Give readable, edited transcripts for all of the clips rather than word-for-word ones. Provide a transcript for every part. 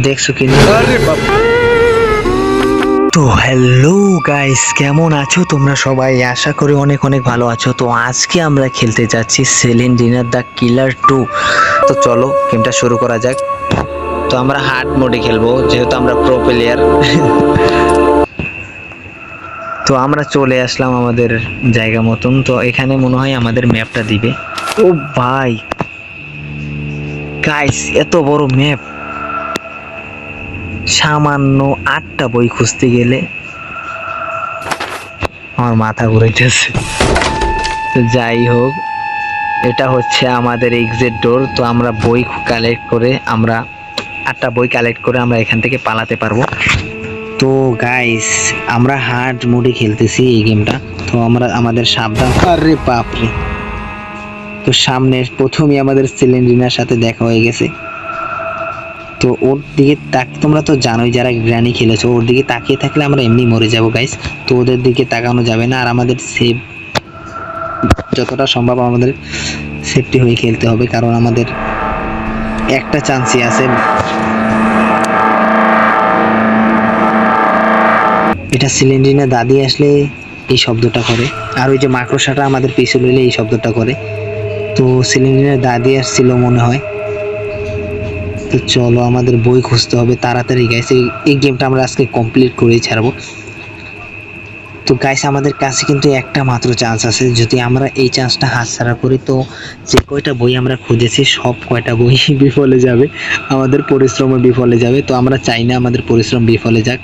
দেখছো কি? তো হ্যালো গাইস, কেমন আছো তোমরা সবাই? আশা করি অনেক অনেক ভালো আছো। তো আজকে আমরা খেলতে যাচ্ছি সিলিন্ডার দ্য কিলার 2। তো চলো গেমটা শুরু করা যাক। তো আমরা হার্ড মোডে খেলবো যেহেতু আমরা প্রো প্লেয়ার। তো আমরা চলে আসলাম আমাদের জায়গা মতন। তো এখানে মনে হয় আমাদের ম্যাপটা দিবে। ও ভাই গাইস, এত বড় ম্যাপ, সামান্য 8টা বই খুঁজতে গেলে আমার মাথা ঘুরাইতেছে। তো যাই হোক, এটা হচ্ছে আমাদের এক্সিট ডোর। তো আমরা বই কালেক্ট করে, আমরা 8টা বই কালেক্ট করে আমরা এখান থেকে পালাতে পারবো। তো গাইস, আমরা হার্ড মোডে খেলতেছি এই গেমটা। তো আমরা আমাদের সাবধান। আরে বাপরে! তো সামনে প্রথমেই আমাদের সিলিন্ডারের সাথে দেখা হয়ে গেছে। তো ওর দিকে তোমরা তো জানোই, যারা গ্র্যানি খেলেছো, ওর দিকে তাকিয়ে থাকলে আমরা এমনি মরে যাবো গাইস। তো ওদের দিকে তাকানো যাবে না, আর আমাদের সেভ যতটা সম্ভব আমাদের সেফটি হয়ে খেলতে হবে, কারণ আমাদের একটা চান্সই আছে। এটা সিলিন্ডারে দাদি আসলে এই শব্দটা করে, আর ওই যে মাকড়সাটা আমাদের পিছু নিলে এই শব্দটা করে। তো সিলিন্ডারে দাদি আসছিল মনে হয়। তো চলো আমাদের বই খুঁজতে হবে তাড়াতাড়ি গাইস। এই গেমটা আমরা আজকে কমপ্লিট করেই ছাড়বো। তো গাইস, আমাদের কাছে কিন্তু একটা মাত্র চান্স আছে। যদি আমরা এই চান্সটা হাতছাড়া করি, তো যে কয়টা বই আমরা খুঁজেছি সব কয়টা বই বিফলে যাবে, আমাদের পরিশ্রমও বিফলে যাবে। তো আমরা চাই না আমাদের পরিশ্রম বিফলে যাক।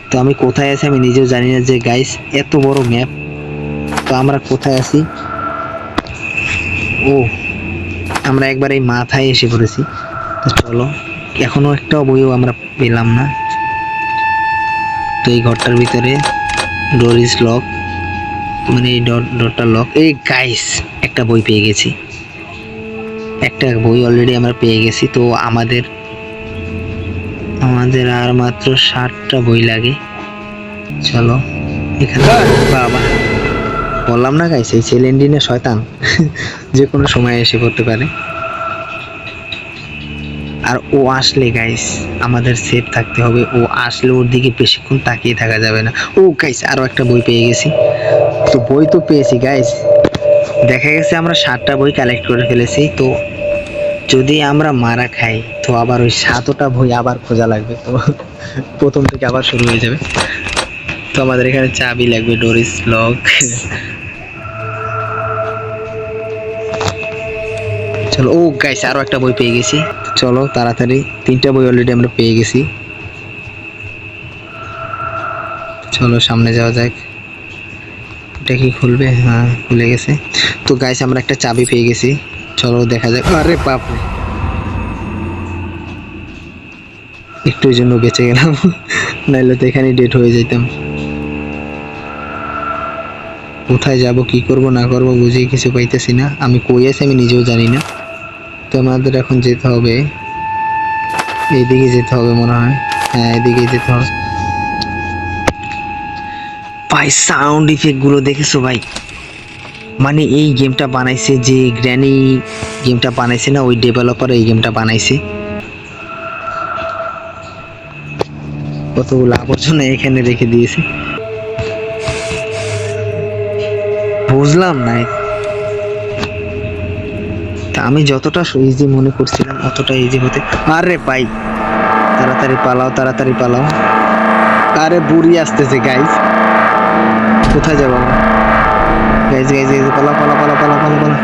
তো আমি কোথায় আছি আমি নিজেও জানি না যে গাইস, এত বড় ম্যাপ। তো আমরা কোথায় আছি? ও, আমরা একবার এই মাথায় এসে পড়েছি। তো চলো, এখনো একটা বইও আমরা পেলাম না। তো এই ঘরটার ভিতরে ডোর ইজ লক, মানে এই ডোরটা লক। এই গাইস, একটা বই পেয়ে গেছি। একটা বই অলরেডি আমরা পেয়ে গেছি। তো আমাদের আর মাত্র 7টা বই লাগে। চলো এখানে। বাবা, বললাম না গাইস, এই সেলেন্ডিনে শয়তান যে কোনো সময় এসে পড়তে পারে। আর ও আসলে গাইস আমাদের সেফ থাকতে হবে। ও আসলে ওর দিকে বেশিক্ষণ তাকিয়ে থাকা যাবে না। ও গাইস, আরো একটা বই পেয়ে গেছি। তো বই তো পেয়েছি গাইস, দেখা গেছে আমরা 7টা বই কালেক্ট করে ফেলেছি। তো যদি আমরা মারা খাই, তো আবার ওই 7টা বই আবার খোঁজা লাগবে। তো প্রথম থেকে আবার শুরু হয়ে যাবে। তো আমাদের এখানে চাবি লাগবে, ডোর ইজ লক। চলো, ও গাইস, আরো একটা বই পেয়ে গেছি। চলো তাড়াতাড়ি, 3টা বই অলরেডি আমরা পেয়ে গেছি। চলো সামনে যাওয়া যাক। এটা কি খুলবে? হ্যাঁ, খুলে গেছে। তো গাইস, আমরা একটা চাবি পেয়ে গেছি। চলো দেখা যাক। আরে বাপরে, একটুর জন্য বেঁচে গেলাম, নাইলে তো এখানেই ডেট হয়ে যেতাম। কোথায় যাব, কি করব না করব বুঝে কিছু পাইতেছি না। আমি কই আছি আমি নিজেও জানি না। তো আমাদের এখন যেতে হবে, এইদিকে যেতে হবে মনে হয়। হ্যাঁ, এদিকে যেতে হবে। ভাই, সাউন্ড ইফেক্ট গুলো দেখেছো ভাই? মানে এই গেমটা বানাইছে যে গ্র্যানি গেমটা বানাইছে না, ওই ডেভেলপার এই গেমটা বানাইছে। কতগুলো আবর্জনা এখানে রেখে দিয়েছে, বুঝলাম না। তা আমি যতটা ইজি মনে করছিলাম অতটা ইজি হতে। আরে ভাই, তাড়াতাড়ি পালাও, তাড়াতাড়ি পালাও। আরে বুড়ি আসতেছে গাইজ, কোথায় যাবো আমরা? গাইজ গাইজ গাইজ, পালাও পালাও পালাও পালাও পালাও পালাও।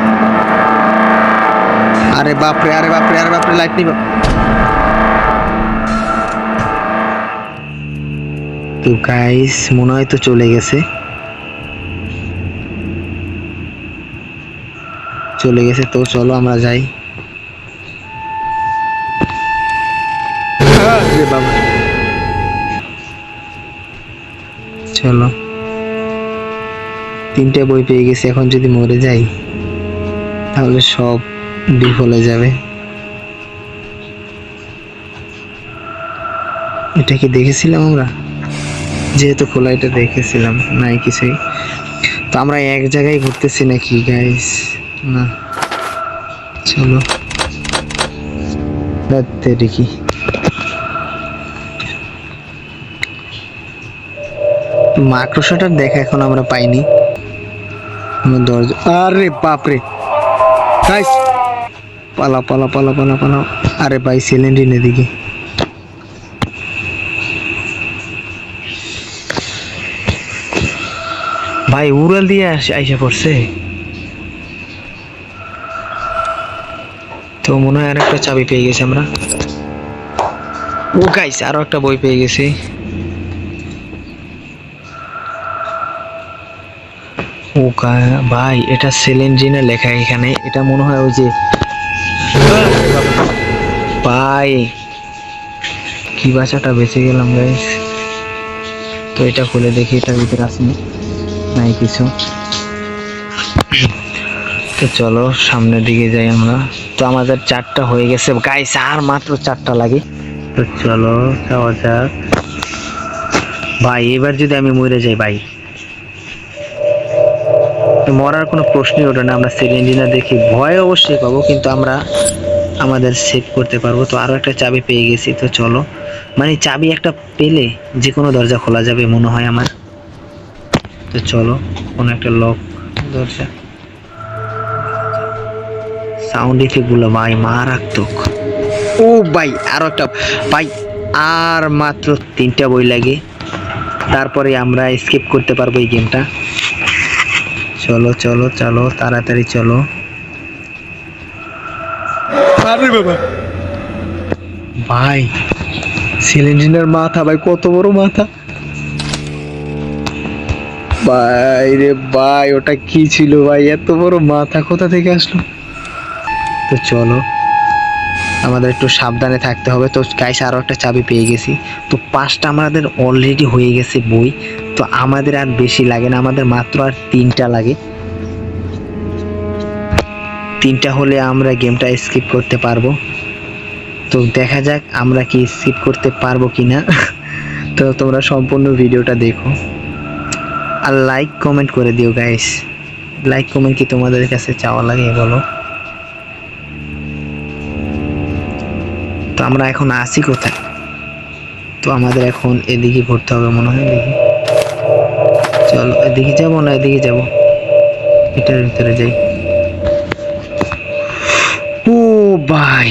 আরে বাপরে, আরে বাপরে, আরে বাপরে, লাইট নিব। তো গাইস, মনে হয় তো চলে গেছে, চলে গেছে। তো চলো আমরা যাই। আরে বাবা, চলো 3টে বই পেয়ে গেছি। এখন যদি মরে যাই তাহলে সব বিফলে যাবে। এটা কি দেখেছিলাম আমরা? যেহেতু খোলা, এটা দেখেছিলাম নাই কিছুই। তো আমরা এক জায়গায় ঘুরতেছি নাকি গাইস? না, চলো দেখি। তো মাকড়সাটার দেখা এখন আমরা পাইনি। দরজা, আরে বাপরে গাইস, পালা পালা পালা পালা পালা। আরে ভাই সিলিন্ডার এদিকে। ভাই উড়াল দিয়ে আইসা পড়ছে। তো মনে হয় আর একটা চাবি পেয়ে গেছি আমরা। ও গাইস আরো একটা বই পেয়ে গেছি। ও ভাই এটা সেলেন্ডিনা লেখা এখানে, এটা মনে হয় ওই যে ভাই কি বাচ্চাটা বেঁচে গেলাম গাইস। তো এটা খুলে দেখি এটার ভিতরে আছে নাই কিছু। তো চলো সামনের দিকে যাই আমরা। তো আমাদের 4টা হয়ে গেছে গাইস, আর মাত্র 4টা লাগে। তো চলো যাওয়া যাক ভাই। এবার যদি আমি মরে যাই ভাই, মরার কোনো প্রশ্নই ওঠে না। আমরা সেলেন্ডিনা দেখি ভয় অবশ্যই পাবো, কিন্তু আমরা আমাদের সেভ করতে পারবো। তো আরো একটা চাবি পেয়ে গেছি। তো চলো, মানে চাবি একটা পেলে যে কোনো দরজা খোলা যাবে মনে হয় আমার। তো চলো, কোনো একটা লক দরজা। সাউন্ড ইফেক্ট গুলো ভাই মারাত্মক। ও ভাই আরো একটা ভাই, আর মাত্র 3টা বই লাগে, তারপরে আমরা স্কিপ করতে পারবো এই গেমটা। চলো চলো চলো তাড়াতাড়ি চলো। আরে বাবা ভাই, সিলিন্ডারের মাথা ভাই, কত বড় মাথা ভাই রে ভাই। ওটা কি ছিল ভাই, এত বড় মাথা কোথা থেকে আসলো? তো চলো আমাদের একটু সাবধানে থাকতে হবে। তো গাইস আরো একটা চাবি পেয়ে গেছি। তো 5টা আমাদের অলরেডি হয়ে গেছে বই। তো আমাদের আর বেশি লাগে না, আমাদের মাত্র আর 3টা লাগে। 3টা হলে আমরা গেমটা স্কিপ করতে পারবো। তো দেখা যাক আমরা কি স্কিপ করতে পারবো কিনা। তো তোমরা সম্পূর্ণ ভিডিওটা দেখো আর লাইক কমেন্ট করে দিও গাইস। লাইক কমেন্ট কি তোমাদের কাছে চাওয়া লাগে বলো? তো আমরা এখন আসি কোথায়? তো আমাদের এখন এদিকে ঘুরতে হবে মনে হয়। দেখি, চলো এদিকে যাবো না এদিকে যাব, এটার ভিতরে যাই। ও ভাই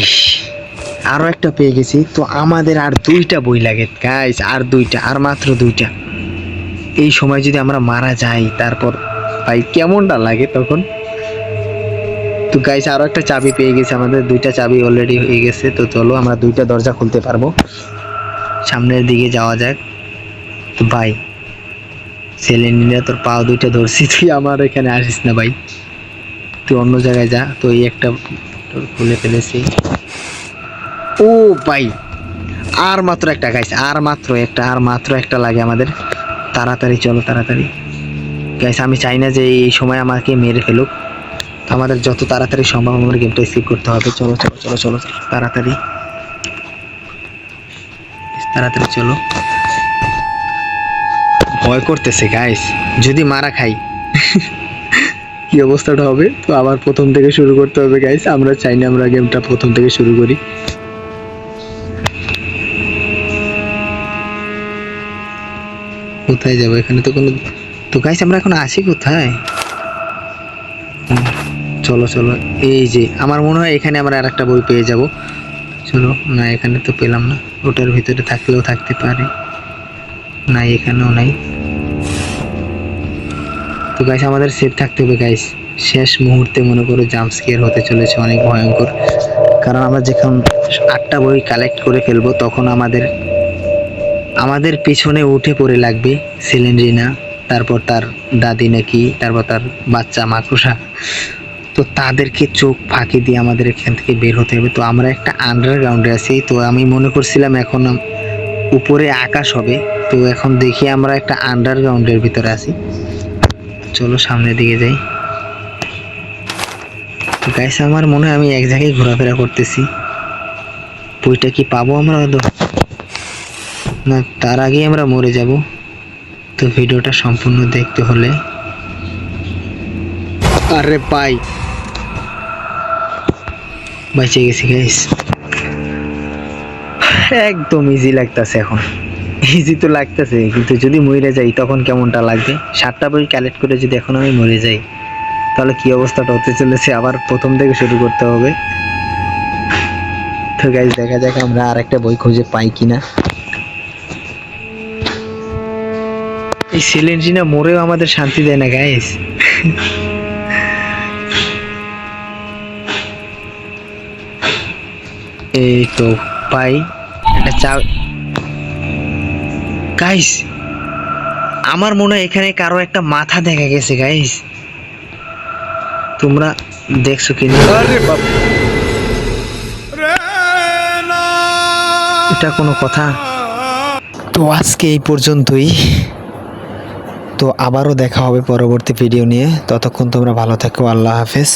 আরো একটা পেয়ে গেছি। তো আমাদের আর 2টা বই লাগে গাইস, আর 2টা, আর মাত্র 2টা। এই সময় যদি আমরা মারা যাই তারপর ভাই কেমনটা লাগে তখন। তো গাইস আরো একটা চাবি পেয়ে গেছে, আমাদের 2টা চাবি অলরেডি হয়ে গেছে। তো চলো আমরা 2টা দরজা খুলতে পারবো। সামনের দিকে যাওয়া যাক। তো ভাই সেলেন্ডিনা তোর পা 2টা ধরছি, তুই আমার এখানে আসিস না ভাই, তুই অন্য জায়গায় যা। তো এই একটা খুলে ফেলেছি। ও ভাই আর মাত্র একটা গাইস, আর মাত্র একটা, আর মাত্র একটা লাগে আমাদের। তাড়াতাড়ি চলো তাড়াতাড়ি গাইস, আমি চাই না যে এই সময় আমাকে মেরে ফেলুক। আমাদের যত তাড়াতাড়ি সম্ভব আমাদের গেমটা স্কিপ করতে হবে। চলো চলো চলো চলো তাড়াতাড়ি তাড়াতাড়ি চলো। ভয় করতেছে গাইস, যদি মারা খাই কি অবস্থাটা হবে। তো আবার প্রথম থেকে শুরু করতে হবে গাইস, আমরা চাই না আমরা গেমটা প্রথম থেকে শুরু করি। কোথায় যাবো এখানে তো কোনো। তো গাইস আমরা এখন আসি কোথায়? চলো চলো, এই যে আমার মনে হয় এখানে আমরা আর একটা বই পেয়ে যাব। চলো, না এখানে তো পেলাম না, ওটার ভিতরে থাকলেও থাকতে পারে, না এখানেও নাই। তো গাইস আমাদের সেফ থাকতে হবে গাইস। শেষ মুহূর্তে মনে করো জাম্প স্কেয়ার হতে চলেছে অনেক ভয়ঙ্কর, কারণ আমরা যখন 8টা বই কালেক্ট করে ফেলবো তখন আমাদের পিছনে উঠে পড়ে লাগবে সেলেন্ড্রিনা, তারপর তার দাদি নাকি, তারপর তার বাচ্চা মাকড়সা। তো তাদেরকে চোখ ফাঁকি দিয়ে আমাদের এখান থেকে বের হতে হবে। তো আমরা একটা আন্ডারগ্রাউন্ডে আছি। তো আমি মনে করছিলাম এখন উপরে আকাশ হবে, তো এখন দেখি আমরা একটা আন্ডারগ্রাউন্ডের ভিতরে আছি। চলো সামনের দিকে যাই। তো গাইস আমার মনে হয় আমি এক জায়গায় ঘোরাফেরা করতেছি। বইটা কি পাবো আমরা না তার আগেই আমরা মরে যাব? তো ভিডিওটা সম্পূর্ণ দেখতে হলে, আরে ভাই বেঁচে গেছি গাইস, একদম ইজি লাগতেছে এখন। ইজি তো লাগতেছে, কিন্তু যদি মরে যাই তখন কেমনটা লাগবে? 7টা বই কালেক্ট করে যদি এখন আমি মরে যাই, তাহলে কি অবস্থাটা হতে চলেছে? আবার প্রথম থেকে শুরু করতে হবে। তো গাইজ দেখা যাক আমরা আর একটা বই খুঁজে পাই কিনা। এই সেলেন্টিনা মরেও আমাদের শান্তি দেয় না গাইজ। এই তো পাই একটা চা। গাইস, আমার মনে হয় এখানে কারো একটা মাথা দেখা গেছে গাইস। তোমরা দেখছো কি না? আরে বাপ, এটা কোনো কথা? তো আজকে এই পর্যন্তই। তো আবারও দেখা হবে পরবর্তী ভিডিও নিয়ে। ততক্ষণ তোমরা ভালো থাকো। আল্লাহ হাফেজ।